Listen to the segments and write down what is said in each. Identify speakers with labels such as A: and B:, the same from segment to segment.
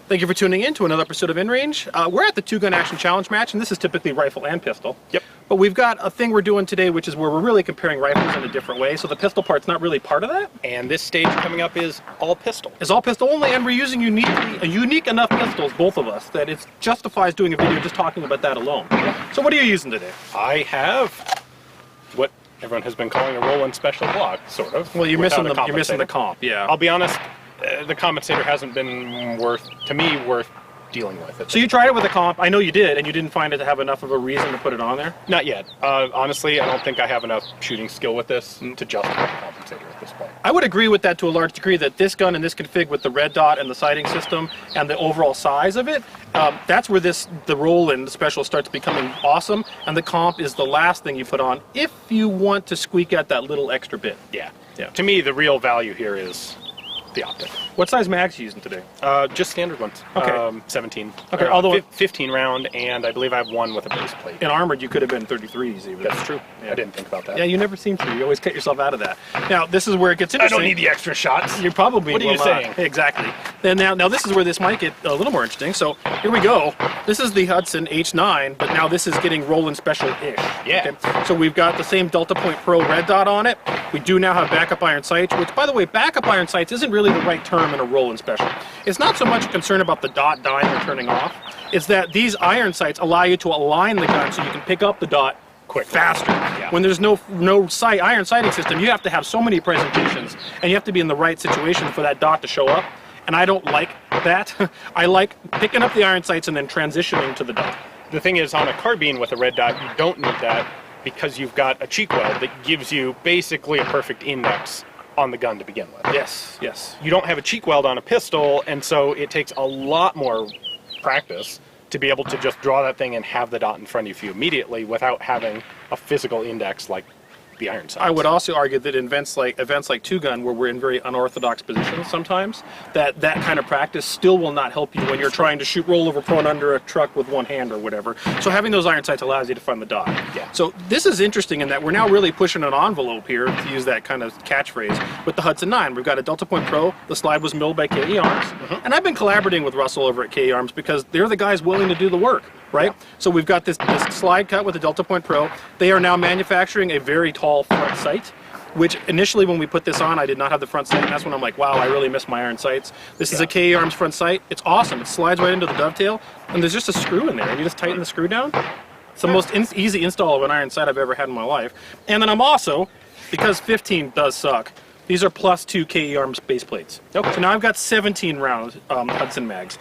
A: Thank you for tuning in to another episode of InRange. We're at the two-gun action challenge match, and this is typically rifle and pistol.
B: Yep.
A: But we've got a thing we're doing today, which is where we're really comparing rifles in a different way. So the pistol part's not really part of that.
B: And this stage coming up is all pistol.
A: It's all pistol only, and we're using unique enough pistols, both of us, that it justifies doing a video just talking about that alone. So what are you using today?
B: I have what everyone has been calling a roll-in special Glock, sort of.
A: Well, you're missing the comp. Yeah.
B: I'll be honest. The compensator hasn't been worth dealing with it.
A: So you tried it with a comp. I know you did, and you didn't find it to have enough of a reason to put it on there?
B: Not yet. Honestly, I don't think I have enough shooting skill with this to justify the compensator at this point.
A: I would agree with that to a large degree, that this gun and this config with the red dot and the sighting system and the overall size of it, that's where the roll-in special starts becoming awesome, and the comp is the last thing you put on if you want to squeak out that little extra bit.
B: Yeah. To me, the real value here is the optic.
A: What size mags are you using today?
B: Just standard ones.
A: Okay.
B: 17.
A: Okay. Although
B: 15 round, and I believe I have one with a base plate.
A: In armored, you could have been 33s even.
B: That's true.
A: Yeah.
B: I didn't think about that.
A: Yeah, you never seem to. You always cut yourself out of that. Now, this is where it gets interesting.
B: I don't need the extra shots.
A: You probably
B: What are you saying?
A: Exactly. Then now this is where this might get a little more interesting. So here we go. This is the Hudson H9, but now this is getting roll-in special-ish.
B: Yeah.
A: Okay? So we've got the same Delta Point Pro red dot on it. We do now have backup iron sights, which, by the way, backup iron sights isn't really the right term in a roll-in special. It's not so much a concern about the dot dying or turning off. It's that these iron sights allow you to align the gun so you can pick up the dot quick, faster.
B: Yeah.
A: When there's no iron sighting system, you have to have so many presentations, and you have to be in the right situation for that dot to show up. And I don't like that. I like picking up the iron sights and then transitioning to the dot.
B: The thing is, on a carbine with a red dot, you don't need that because you've got a cheek weld that gives you basically a perfect index on the gun to begin with.
A: Yes, yes.
B: You don't have a cheek weld on a pistol, and so it takes a lot more practice to be able to just draw that thing and have the dot in front of you immediately without having a physical index like the iron sights.
A: I would also argue that events like Two Gun, where we're in very unorthodox positions sometimes, that kind of practice still will not help you when you're trying to shoot rollover prone under a truck with one hand or whatever. So having those iron sights allows you to find the dot.
B: Yeah.
A: So this is interesting in that we're now really pushing an envelope here, to use that kind of catchphrase, with the Hudson 9. We've got a Delta Point Pro. The slide was milled by KE Arms. And I've been collaborating with Russell over at KE Arms because they're the guys willing to do the work. Right? Yeah. So we've got this slide cut with the Delta Point Pro. They are now manufacturing a very tall front sight, which initially when we put this on, I did not have the front sight, and that's when I'm like, wow, I really miss my iron sights. This is a KE Arms front sight. It's awesome. It slides right into the dovetail, and there's just a screw in there, and you just tighten the screw down. It's the most easy install of an iron sight I've ever had in my life. And then I'm also, because 15 does suck, these are +2 KE Arms base plates. Okay. So now I've got 17 round Hudson mags.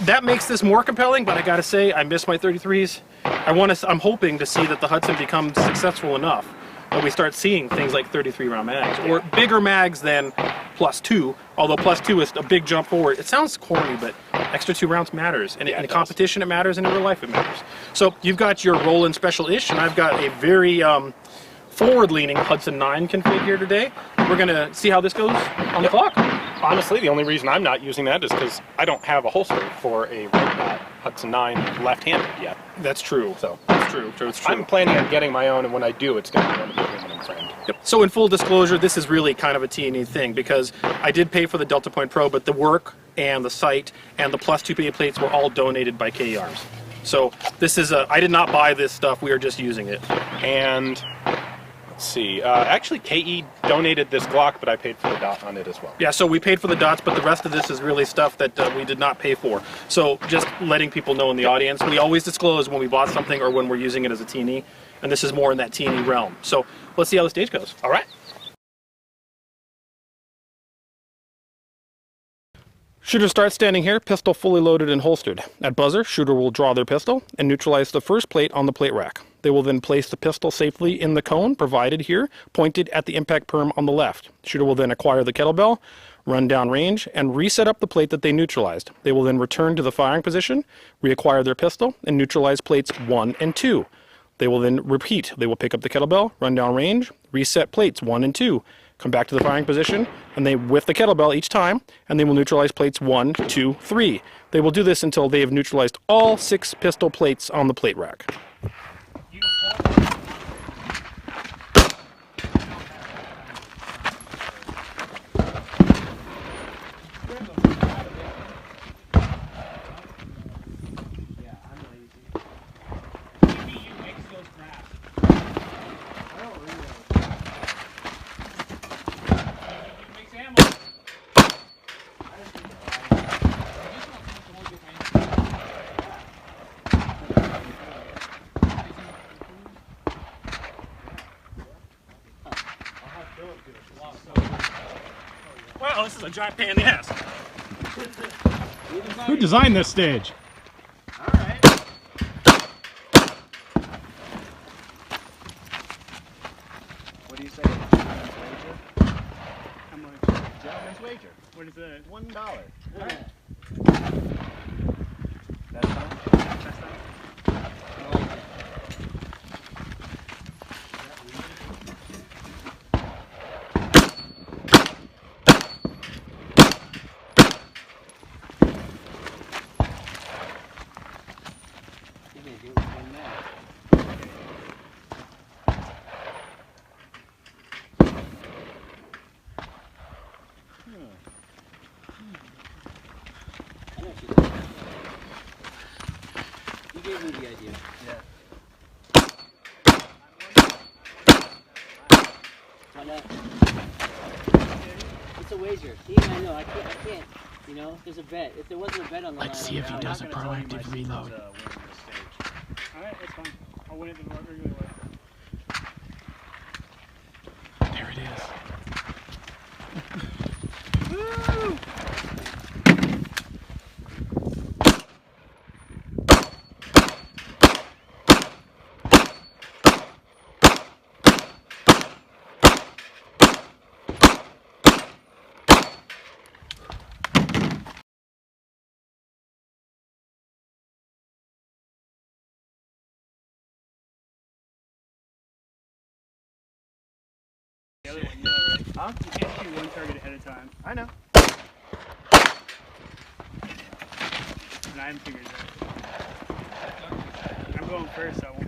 A: That makes this more compelling, but I gotta say, I miss my 33s. I'm hoping to see that the Hudson becomes successful enough that we start seeing things like 33 round mags, or bigger mags than +2, although +2 is a big jump forward. It sounds corny, but extra 2 rounds matters, and in a competition it matters, and in real life it matters. So you've got your roll-in special-ish, and I've got a very forward-leaning Hudson 9 config here today. We're gonna see how this goes on the clock.
B: Honestly, the only reason I'm not using that is because I don't have a holster for a red dot Hudson 9 left-handed yet.
A: That's true. So that's true. It's true.
B: I'm planning on getting my own, and when I do, it's going to be one of the aluminum framed.
A: Yep. So in full disclosure, this is really kind of a T&E thing because I did pay for the Delta Point Pro, but the work and the sight and the +2 PA plates were all donated by KE Arms. So this is I did not buy this stuff. We are just using it.
B: And let's see. Actually, KE donated this Glock, but I paid for the dot on it as well.
A: Yeah, so we paid for the dots, but the rest of this is really stuff that we did not pay for. So just letting people know in the audience, we always disclose when we bought something or when we're using it as a T&E, and this is more in that T&E realm. So let's see how the stage goes.
B: All right.
A: Shooter starts standing here, pistol fully loaded and holstered. At buzzer, shooter will draw their pistol and neutralize the first plate on the plate rack. They will then place the pistol safely in the cone, provided here, pointed at the impact perm on the left. Shooter will then acquire the kettlebell, run down range, and reset up the plate that they neutralized. They will then return to the firing position, reacquire their pistol, and neutralize plates 1 and 2. They will then repeat. They will pick up the kettlebell, run down range, reset plates 1 and 2. Come back to the firing position, and they whiff the kettlebell each time, and they will neutralize plates 1, 2, 3. They will do this until they have neutralized all 6 pistol plates on the plate rack. Wow, this is a giant pain in the ass.
B: Who designed this stage?
C: Alright.
D: What do you say? Gentleman's wager?
C: How much?
D: Gentleman's wager.
C: What is that?
D: $1.
C: Alright.
D: That's fine.
C: That's fine.
E: You gave me the idea.
D: Yeah.
E: Why not? It's a wager. Even I know, I can't, you know, there's a bet. If there wasn't a bet on the line,
B: Let's see if he
E: I'm
B: does
E: not
B: a
E: gonna tell you
B: proactive
E: my
B: reload.
C: Alright, that's fine. I'll win it the regular way.
B: There it is.
C: The other one, yeah, right?
D: Huh?
C: You can't shoot one target ahead of time.
D: I know.
C: And I haven't figured that. I'm going first, I won't.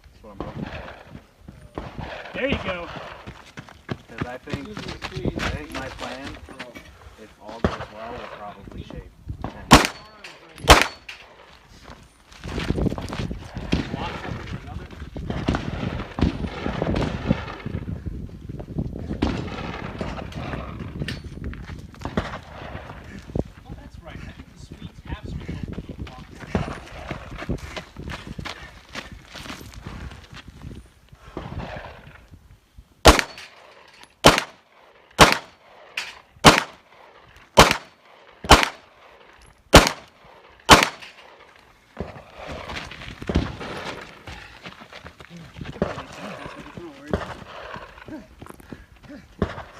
D: That's what I'm hoping.
C: There you go.
D: Because I think my plan, if all goes well, will probably shape 10.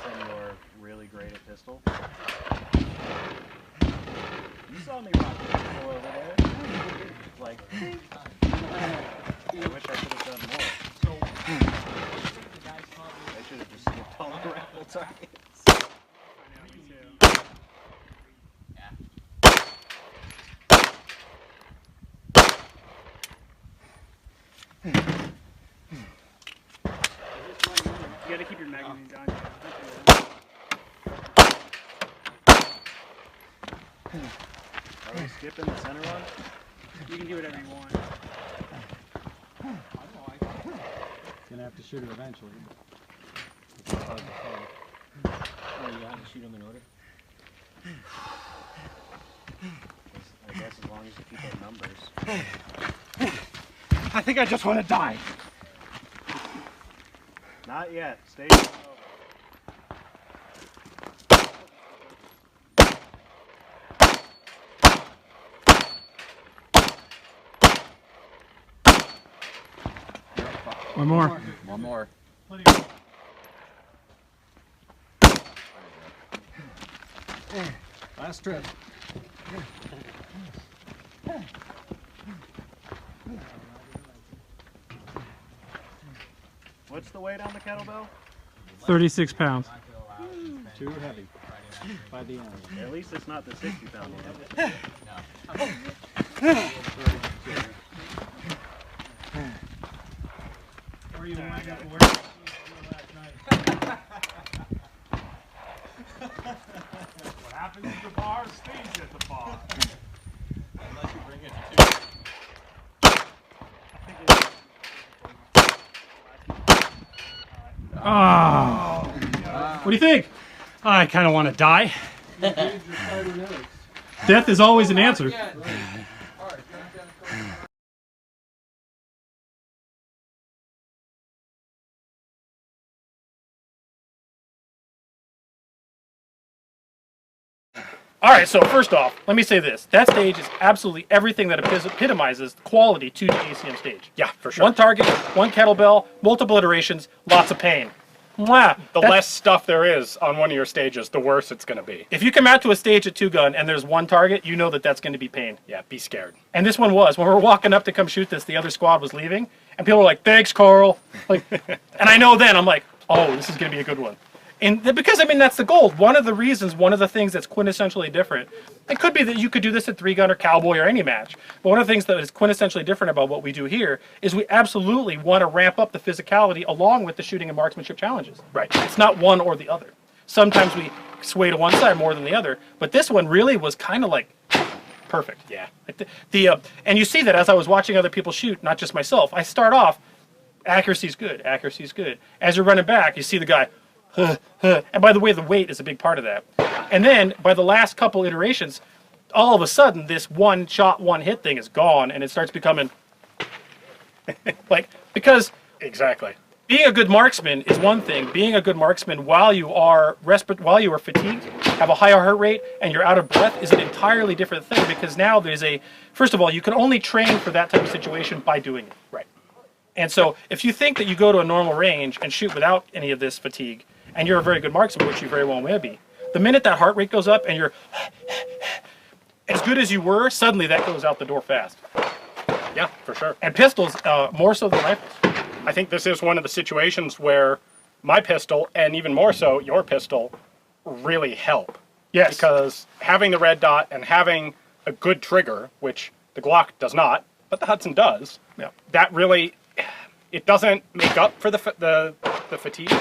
D: So you're really great at pistol. You saw me rock the pistol over there. Like, I wish I could have done more. I should have just skipped all the raffle targets.
C: I know, me too. You gotta keep your magazines on.
D: Are we skipping the center one?
C: You can do whatever you want.
E: Gonna have to shoot it eventually. It's hard to tell. Oh, you have to shoot them in order?
D: I guess as long as you keep our numbers.
B: I think I just want to die.
D: Not yet. Stage is over.
B: One more.
D: One more.
E: Last trip.
D: What's the weight on the kettlebell?
B: 36 pounds.
E: Too heavy. By the end.
D: At least it's not the 60-pound one.
A: Or you wind up where last night. What happens at the bar stays at the bar. Unless you bring it to
B: Oh. What do you think? I kind of want to die. Death is always an answer.
A: All right, so first off, let me say this. That stage is absolutely everything that epitomizes quality 2D ACM stage.
B: Yeah, for sure.
A: One target, one kettlebell, multiple iterations, lots of pain. Mwah.
B: The less stuff there is on one of your stages, the worse it's going to be.
A: If you come out to a stage at 2-gun and there's one target, you know that that's going to be pain.
B: Yeah, be scared.
A: And this one was. When we were walking up to come shoot this, the other squad was leaving, and people were like, "Thanks, Karl." Like, and I know then, I'm like, "Oh, this is going to be a good one." And because, I mean, that's the goal. One of the reasons, one of the things that's quintessentially different, it could be that you could do this at 3-gun or cowboy or any match, but one of the things that is quintessentially different about what we do here is we absolutely want to ramp up the physicality along with the shooting and marksmanship challenges.
B: Right.
A: It's not one or the other. Sometimes we sway to one side more than the other, but this one really was kind of like perfect.
B: Yeah.
A: Like and you see that as I was watching other people shoot, not just myself. I start off, accuracy's good, accuracy's good. As you're running back, you see the guy, and by the way, the weight is a big part of that. And then by the last couple iterations, all of a sudden this one shot, one hit thing is gone, and it starts becoming like, because
B: Exactly.
A: being a good marksman is one thing. Being a good marksman while you are fatigued, have a higher heart rate, and you're out of breath is an entirely different thing, because now there's first of all, you can only train for that type of situation by doing it.
B: Right.
A: And so if you think that you go to a normal range and shoot without any of this fatigue, and you're a very good marksman, which you very well may be, the minute that heart rate goes up and you're as good as you were, suddenly that goes out the door fast.
B: Yeah, for sure.
A: And pistols, more so than rifles.
B: I think this is one of the situations where my pistol, and even more so your pistol, really help.
A: Yes.
B: Because having the red dot and having a good trigger, which the Glock does not, but the Hudson does,
A: Yeah.
B: that really, it doesn't make up for the fatigue,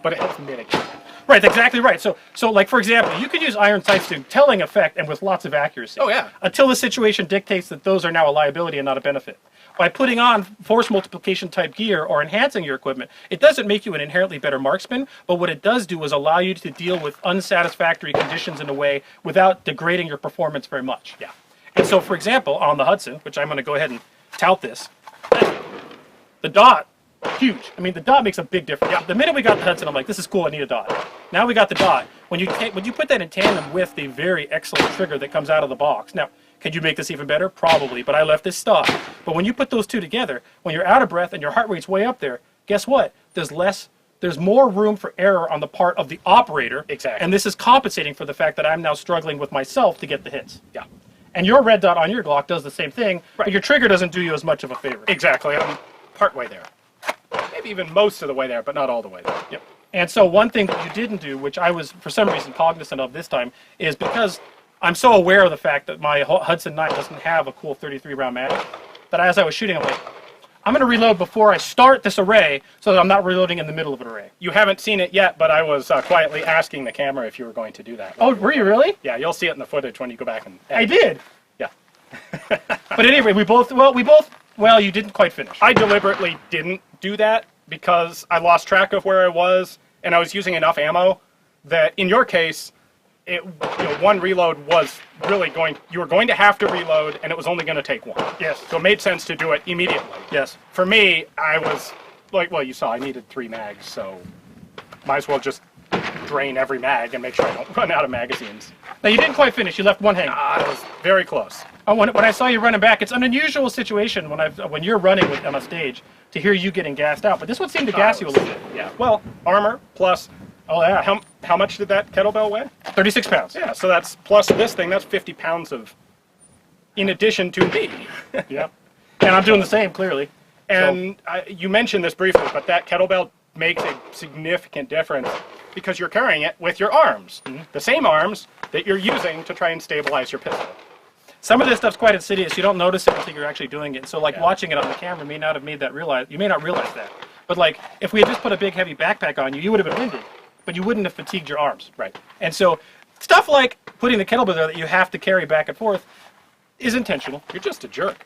B: but it helps mitigate.
A: Right, that's exactly right. So like, for example, you could use iron sights to telling effect and with lots of accuracy.
B: Oh, yeah.
A: Until the situation dictates that those are now a liability and not a benefit. By putting on force multiplication type gear or enhancing your equipment, it doesn't make you an inherently better marksman, but what it does do is allow you to deal with unsatisfactory conditions in a way without degrading your performance very much.
B: Yeah.
A: And so, for example, on the Hudson, which I'm going to go ahead and tout this, the dot, huge. I mean, the dot makes a big difference. Yeah. The minute we got the Hudson, I'm like, this is cool, I need a dot. Now we got the dot. When you put that in tandem with the very excellent trigger that comes out of the box. Now, could you make this even better? Probably, but I left this stock. But when you put those two together, when you're out of breath and your heart rate's way up there, guess what? There's more room for error on the part of the operator.
B: Exactly.
A: And this is compensating for the fact that I'm now struggling with myself to get the hits.
B: Yeah.
A: And your red dot on your Glock does the same thing, but your trigger doesn't do you as much of a favor.
B: Exactly. I'm partway there. Maybe even most of the way there, but not all the way there.
A: Yep. And so one thing that you didn't do, which I was for some reason cognizant of this time, is because I'm so aware of the fact that my Hudson 9 doesn't have a cool 33 round mag, that as I was shooting, I'm like, I'm going to reload before I start this array so that I'm not reloading in the middle of an array.
B: You haven't seen it yet, but I was quietly asking the camera if you were going to do that.
A: Oh, were you really?
B: Yeah, you'll see it in the footage when you go back and edit.
A: I did.
B: Yeah.
A: But anyway, well, you didn't quite finish.
B: I deliberately didn't do that because I lost track of where I was, and I was using enough ammo that, in your case, one reload was really you were going to have to reload, and it was only going to take one.
A: Yes.
B: So it made sense to do it immediately.
A: Yes.
B: For me, I was like, well, you saw I needed 3 mags, so might as well just drain every mag and make sure I don't run out of magazines.
A: Now, you didn't quite finish. You left one hanging.
B: I was very close.
A: When I saw you running back, it's an unusual situation when you're running on a stage to hear you getting gassed out. But this one seemed to gas you a little bit.
B: Yeah. Well, armor plus.
A: Oh, yeah.
B: How much did that kettlebell weigh?
A: 36 pounds.
B: Yeah, so that's plus this thing. That's 50 pounds of, in addition to me.
A: Yeah. And I'm doing the same, clearly.
B: And you mentioned this briefly, but that kettlebell makes a significant difference because you're carrying it with your arms. Mm-hmm. The same arms that you're using to try and stabilize your pistol.
A: Some of this stuff's quite insidious. You don't notice it until you're actually doing it. So, watching it on the camera may not have made that you may not realize that. But, if we had just put a big, heavy backpack on you, you would have been winded. But you wouldn't have fatigued your arms.
B: Right.
A: And so, stuff like putting the kettlebell there that you have to carry back and forth is intentional.
B: You're just a jerk.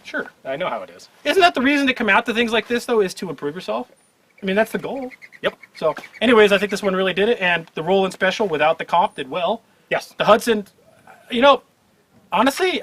A: Sure.
B: I know how it is.
A: Isn't that the reason to come out to things like this, though, is to improve yourself? I mean, that's the goal.
B: Yep.
A: So, anyways, I think this one really did it, and the roll-in special without the comp did well.
B: Yes.
A: The Hudson, honestly,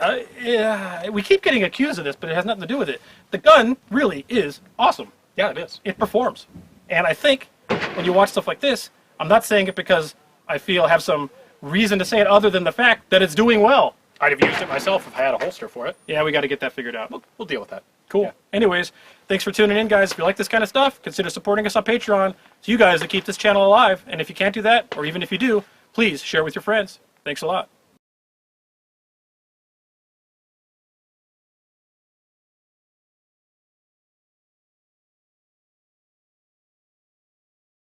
A: we keep getting accused of this, but it has nothing to do with it. The gun really is awesome.
B: Yeah, it is.
A: It performs. And I think when you watch stuff like this, I'm not saying it because I have some reason to say it other than the fact that it's doing well.
B: I'd have used it myself if I had a holster for it.
A: Yeah, we got to get that figured out.
B: We'll deal with that.
A: Cool.
B: Yeah.
A: Anyways, thanks for tuning in, guys. If you like this kind of stuff, consider supporting us on Patreon. It's you guys that keep this channel alive. And if you can't do that, or even if you do, please share with your friends. Thanks a lot.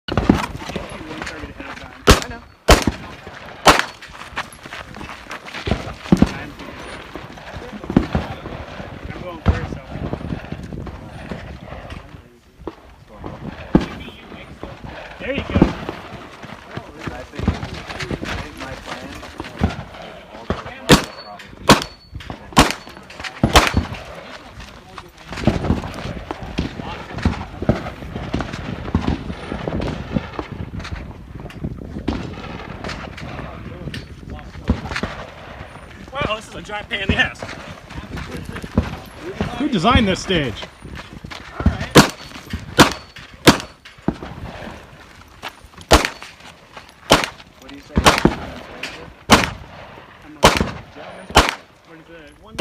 C: One target ahead of time.
D: I know.
C: I'm going first, so. There you go.
D: I think my plan
A: Wow, this is a giant pain in the ass.
E: Who designed this stage?
D: What do you say?
C: I'm like, what is it?
D: $1.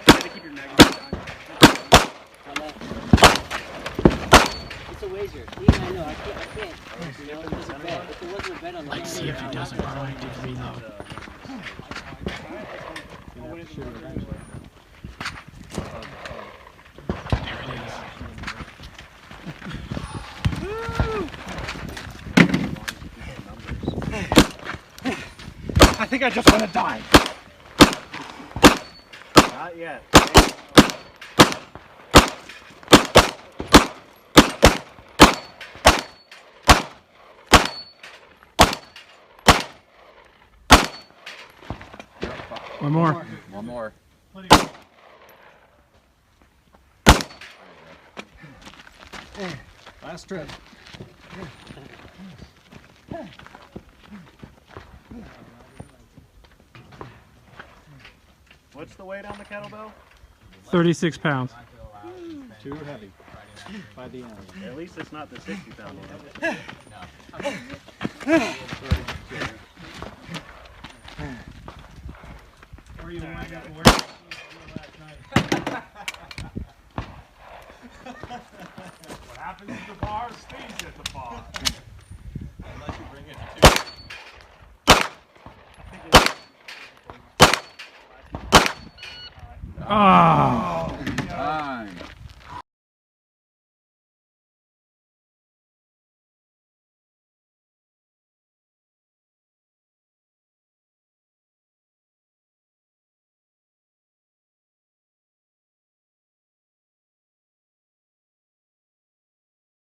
C: Gotta keep your magazine on.
F: It's a wager. Even I know, I can't. You know, it was a bet. If there wasn't a bet on the line,
A: See if he doesn't proactively though.
E: You're gonna have to shoot it eventually.
B: I think I just want to die.
D: Not yet.
E: One more.
D: One more.
E: Last trip.
D: What's the weight on the kettlebell?
A: 36 pounds.
E: Too heavy. By the end.
D: At least it's not the 60-pound one.
E: Where you went at work last night.
B: What happens at the bar stays at the bar.
E: Unless you bring it to
A: Ah.